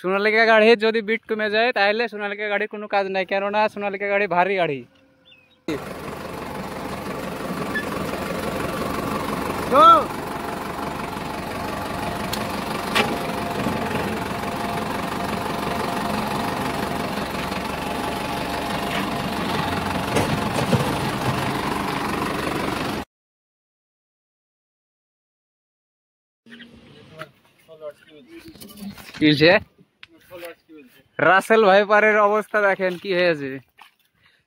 সোনালিকা গাড়ি যদি বিট কমে যায় তাহলে সোনালিকা গাড়ির কোনো কাজ নাই, কেননা সোনালিকা গাড়ি ভারী গাড়ি। রাসেল ভাইপারের অবস্থা দেখেন কি হয়েছে।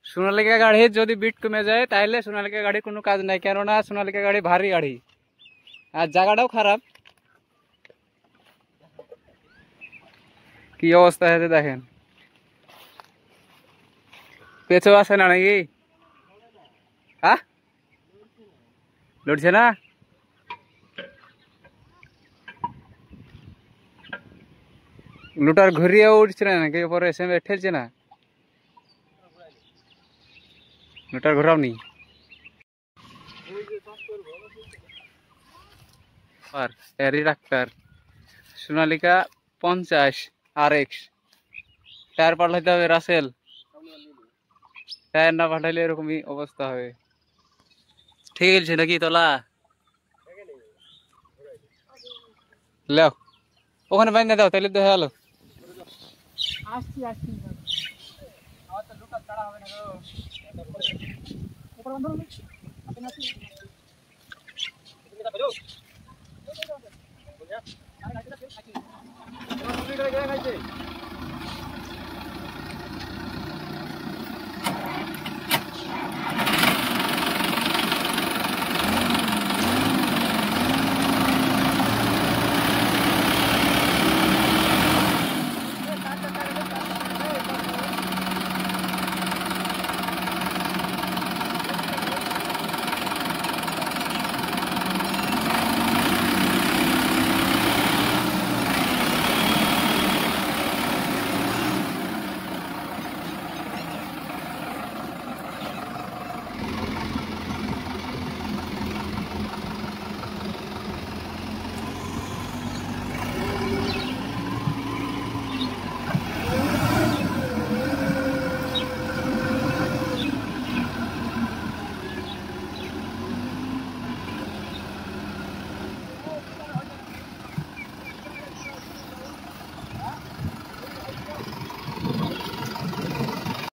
সোনালিকা গাড়ি যদি বিট কমে যায় তাহলে সোনালিকা গাড়ির কোনো কাজ নাই, কেননা সোনালিকা গাড়ি ভারী গাড়ি আর জায়গাটাও খারাপ। কি অবস্থা হয়েছে দেখেন। পেছো আসে না নাকি? হ্যাঁ, লড়ছে না। লুটার ঘুরিয়েও উঠছে না নাকি, পরে এসে ঠেলছে না। লুটার ঘোরাও নি ডাক্তার। সোনালিকা 50 RX টায়ার পাল্টাইতে হবে। রাসেল টায়ার না পাঠাইলে এরকমই অবস্থা হবে। ঠিক আছে নাকি তোলা লেও ওখানে বাইন্দা দাও তাহলে তো হয়ে গেল। আসছি আসছি আমার তো লুকার ছাড়া হবে না গো। উপর বন্ধ করুন আপনি আসি এটা বেরো বুঝা আরে গাড়িটা ফেল খাইছে তোমার কমপ্লিট হয়ে গেছে।